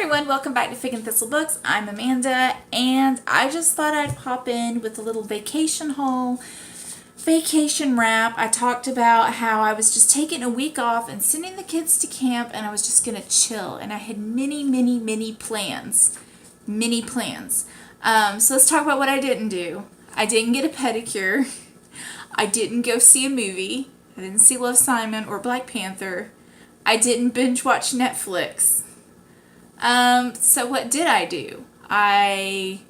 everyone, welcome back to Fig and Thistle Books. I'm Amanda, and I just thought I'd pop in with a little vacation haul, vacation wrap. I talked about how I was just taking a week off and sending the kids to camp, and I was just going to chill, and I had many plans. So let's talk about what I didn't do. I didn't get a pedicure. I didn't go see a movie. I didn't see Love, Simon or Black Panther. I didn't binge watch Netflix. So what did I do? I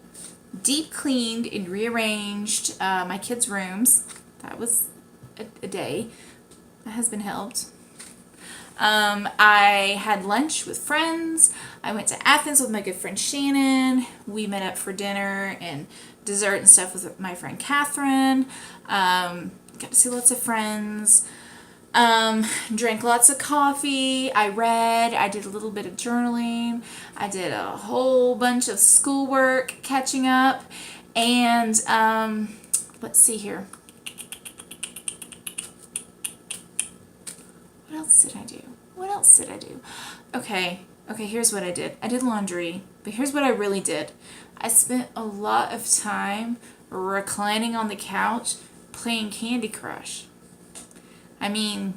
deep cleaned and rearranged my kids' rooms. That was a day. My husband helped. I had lunch with friends. I went to Athens with my good friend Shannon. We met up for dinner and dessert and stuff with my friend Catherine. Got to see lots of friends. Drank lots of coffee. I read. I did a little bit of journaling. I did a whole bunch of schoolwork catching up. And let's see here. What else did I do? Okay, here's what I did. I did laundry, but here's what I really did. I spent a lot of time reclining on the couch playing Candy Crush. I mean,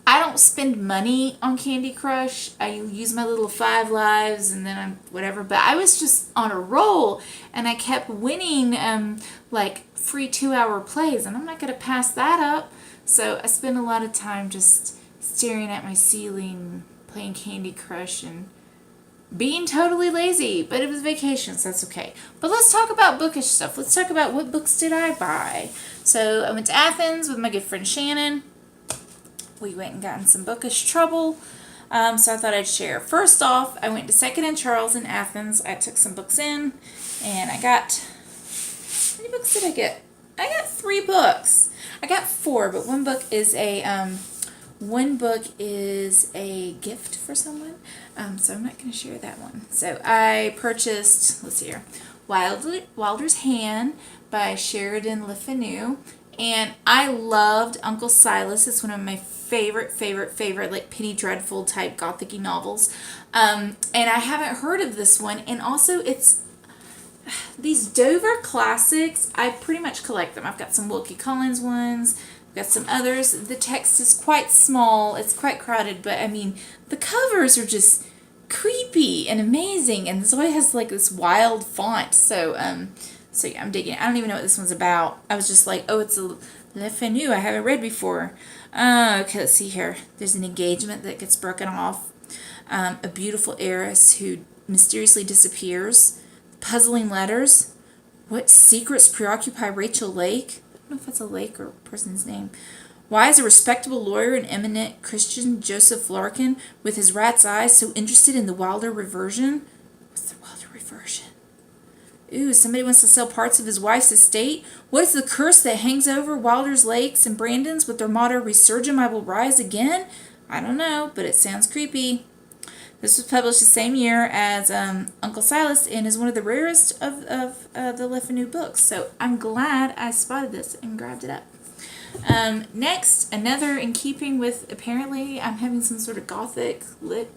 I don't spend money on Candy Crush. I use my little 5 lives and then I'm whatever. But I was just on a roll and I kept winning like free 2-hour plays. And I'm not going to pass that up. So I spent a lot of time just staring at my ceiling, playing Candy Crush and being totally lazy. But it was vacation, so that's okay. But let's talk about bookish stuff. Let's talk about what books did I buy. So I went to Athens with my good friend Shannon. We went and got in some bookish trouble, so I thought I'd share. First off, I went to 2nd and Charles in Athens. I took some books in, and I got, how many books did I get? I got 3 books. I got 4, but one book is a gift for someone, so I'm not going to share that one. So I purchased, let's see here, Wylder's Hand by Sheridan, LeFanu. And I loved Uncle Silas. It's one of my favorite, like Penny Dreadful type gothic-y novels. And I haven't heard of this one. And also, it's these Dover classics. I pretty much collect them. I've got some Wilkie Collins ones. I've got some others. The text is quite small. It's quite crowded. But, I mean, the covers are just creepy and amazing. And Zoe has, like, this wild font. So yeah, I'm digging it. I don't even know what this one's about. I was just like, oh, it's a LeFanu I haven't read before. Okay, let's see here. There's an engagement that gets broken off. A beautiful heiress who mysteriously disappears. Puzzling letters. What secrets preoccupy Rachel Lake? I don't know if that's a Lake or a person's name. Why is a respectable lawyer and eminent Christian Joseph Larkin, with his rat's eyes, so interested in the Wylder reversion? What's the Wylder reversion? Ooh, somebody wants to sell parts of his wife's estate? What is the curse that hangs over Wylder's Lakes and Brandon's with their motto, Resurgam, I will rise again? I don't know, but it sounds creepy. This was published the same year as Uncle Silas and is one of the rarest of the LeFanu books. So I'm glad I spotted this and grabbed it up. Next, another in keeping with, apparently I'm having some sort of gothic lit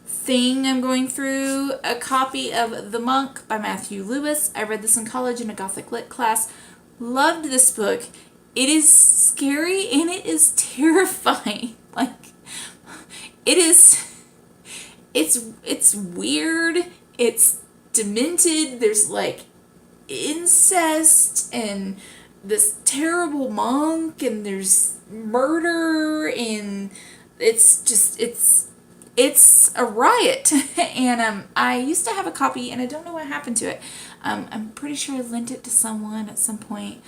thing I'm going through, a copy of The Monk by Matthew Lewis. I read this in college in a Gothic Lit class. Loved this book. It is scary and it is terrifying. Like, it's weird. It's demented. There's like incest and this terrible monk and there's murder and it's a riot. And I used to have a copy and I don't know what happened to it. I'm pretty sure I lent it to someone at some point.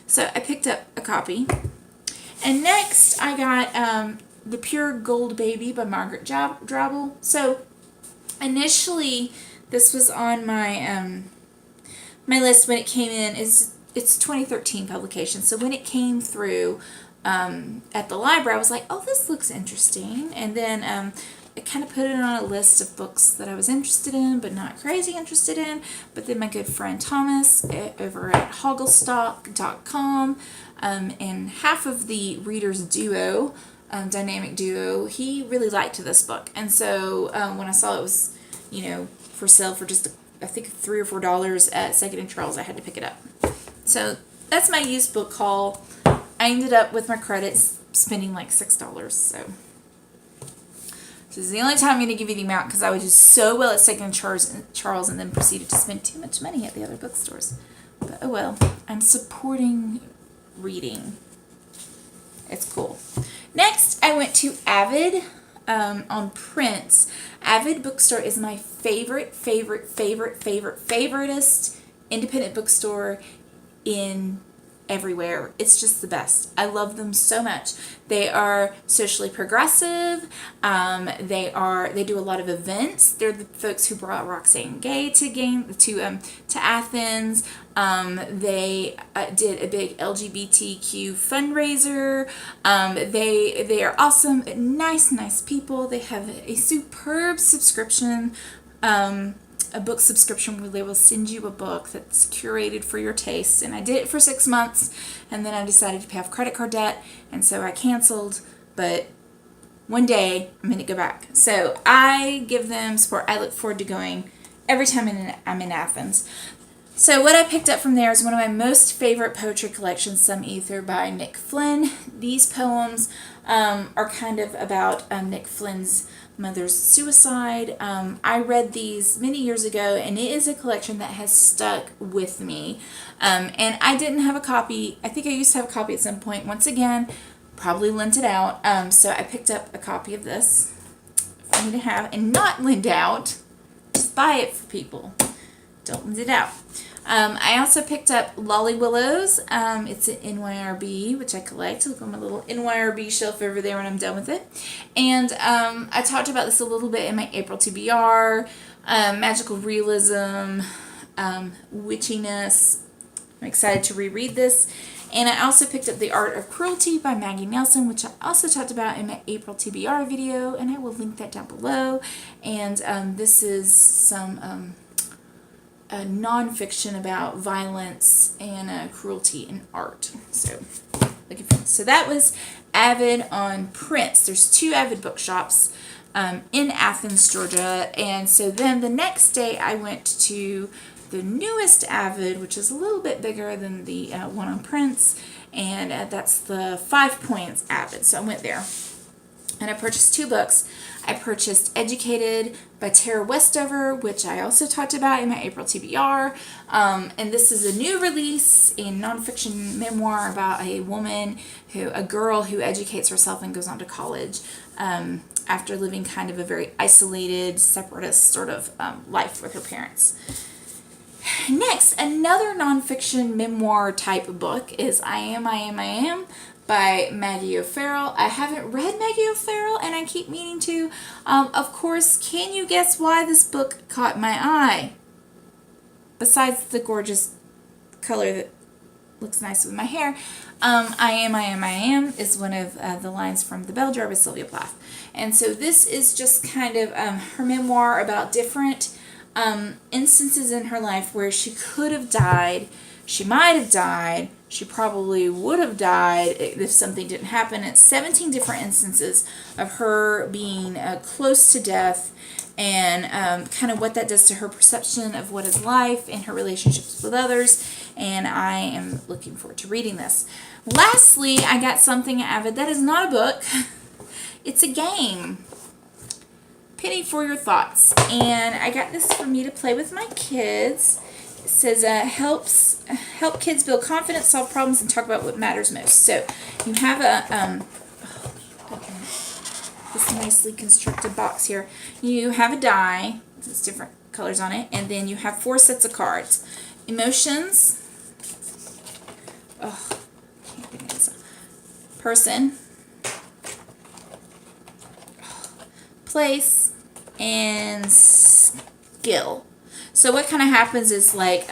So I picked up a copy. And next I got The Pure Gold Baby by Margaret Drabble. So initially this was on my my list when it came in. It's 2013 publication. So when it came through at the library, I was like, oh, this looks interesting. And then I kind of put it on a list of books that I was interested in, but not crazy interested in. But then my good friend Thomas over at hogglestock.com and half of the Reader's Duo dynamic duo, he really liked this book. And so when I saw it was, for sale for just, I think, $3 or $4 at Second and Charles, I had to pick it up. So that's my used book haul. I ended up with my credits spending like $6. So this is the only time I'm going to give you the amount because I was just so well at Second and Charles and then proceeded to spend too much money at the other bookstores. But oh well, I'm supporting reading. It's cool. Next, I went to Avid on Prince. Avid Bookstore is my favoriteest independent bookstore in everywhere. It's just the best. I love them so much. They are socially progressive. They do a lot of events. They're the folks who brought Roxane Gay to Athens. They did a big LGBTQ fundraiser. They are awesome, nice people. They have a superb subscription, a book subscription where they will send you a book that's curated for your tastes. And I did it for 6 months, and then I decided to pay off credit card debt, and so I canceled. But one day I'm going to go back. So I give them support. I look forward to going every time I'm in Athens. So what I picked up from there is one of my most favorite poetry collections, Some Ether by Nick Flynn. These poems are kind of about Nick Flynn's mother's suicide. I read these many years ago, and it is a collection that has stuck with me. And I didn't have a copy. I think I used to have a copy at some point. Once again, probably lent it out. So I picked up a copy of this for me to have and not lend out. Just buy it for people. Don't lend it out. I also picked up Lolly Willowes. It's an NYRB, which I collect. Look on my little NYRB shelf over there when I'm done with it. And I talked about this a little bit in my April TBR. Magical realism, witchiness. I'm excited to reread this. And I also picked up The Art of Cruelty by Maggie Nelson, which I also talked about in my April TBR video, and I will link that down below. And this is some nonfiction about violence and cruelty in art. So, looking for. So that was Avid on Prince. There's 2 Avid bookshops in Athens, Georgia. And so then the next day I went to the newest Avid, which is a little bit bigger than the one on Prince, and that's the 5 Points Avid. So I went there, and I purchased 2 books. I purchased Educated by Tara Westover, which I also talked about in my April TBR. And this is a new release, a nonfiction memoir about a girl who educates herself and goes on to college after living kind of a very isolated, separatist sort of life with her parents. Next, another nonfiction memoir type book is I Am by Maggie O'Farrell. I haven't read Maggie O'Farrell, and I keep meaning to. Of course, can you guess why this book caught my eye? Besides the gorgeous color that looks nice with my hair, I Am is one of the lines from The Bell Jar by Sylvia Plath. And so this is just kind of her memoir about different instances in her life where she could have died, she might have died, she probably would have died if something didn't happen. It's 17 different instances of her being close to death, and kind of what that does to her perception of what is life and her relationships with others. And I am looking forward to reading this. Lastly, I got something Avid that is not a book. It's a game. Penny for your thoughts. And I got this for me to play with my kids. It says help kids build confidence, solve problems, and talk about what matters most. So you have this nicely constructed box here. You have a die. There's different colors on it, and then you have 4 sets of cards. Emotions. Oh, can't think of this. Person. Place. And skill. So what kind of happens is like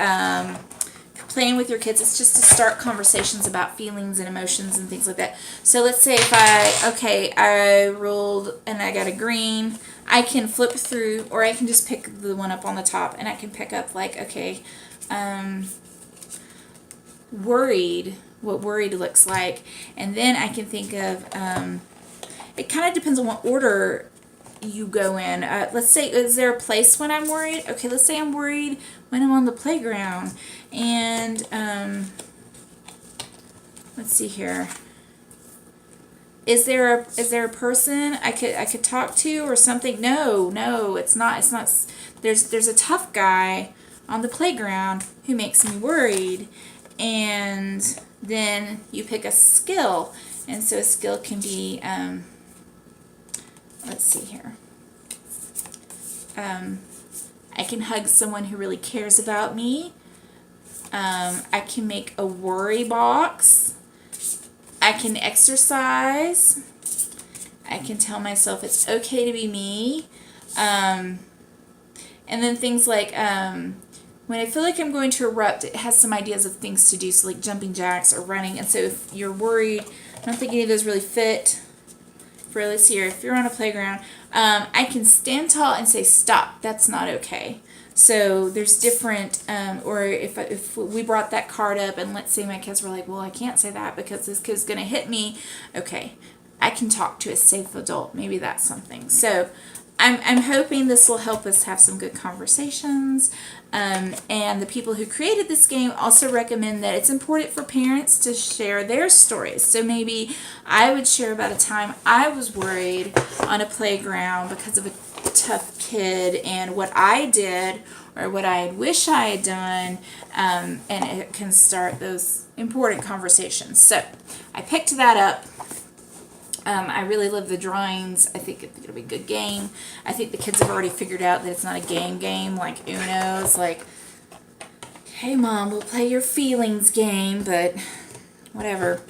playing with your kids, it's just to start conversations about feelings and emotions and things like that. So let's say if I rolled and I got a green, I can flip through, or I can just pick the one up on the top, and I can pick up like, okay, worried, what worried looks like, and then I can think of it kind of depends on what order you go in. Let's say, is there a place when I'm worried? Okay, let's say I'm worried when I'm on the playground. And let's see here. Is there a person I could talk to or something? No, it's not. It's not. There's a tough guy on the playground who makes me worried. And then you pick a skill. And so a skill can be, let's see here. I can hug someone who really cares about me. I can make a worry box. I can exercise. I can tell myself it's okay to be me. And then things like, when I feel like I'm going to erupt, it has some ideas of things to do, so like jumping jacks or running. And so if you're worried, I don't think any of those really fit for, let's see here, if you're on a playground, I can stand tall and say, stop, that's not okay. So there's different, or if we brought that card up and let's say my kids were like, well, I can't say that because this kid's going to hit me. Okay, I can talk to a safe adult. Maybe that's something. So I'm hoping this will help us have some good conversations. And the people who created this game also recommend that it's important for parents to share their stories. So maybe I would share about a time I was worried on a playground because of a tough kid and what I did or what I wish I had done, and it can start those important conversations. So I picked that up. I really love the drawings. I think it'll be a good game. I think the kids have already figured out that it's not a game like Uno. It's like, hey Mom, we'll play your feelings game, but whatever.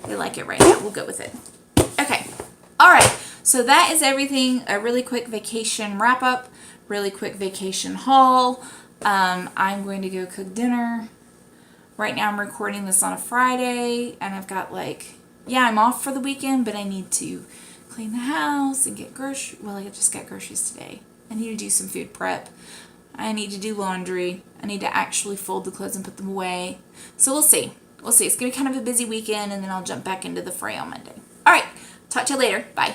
They like it right now. We'll go with it. Okay. All right. So that is everything. A really quick vacation wrap up, really quick vacation haul. I'm going to go cook dinner. Right now I'm recording this on a Friday, and I've got I'm off for the weekend, but I need to clean the house and get groceries. Well, I just got groceries today. I need to do some food prep. I need to do laundry. I need to actually fold the clothes and put them away. So we'll see. We'll see. It's going to be kind of a busy weekend, and then I'll jump back into the fray on Monday. All right. Talk to you later. Bye.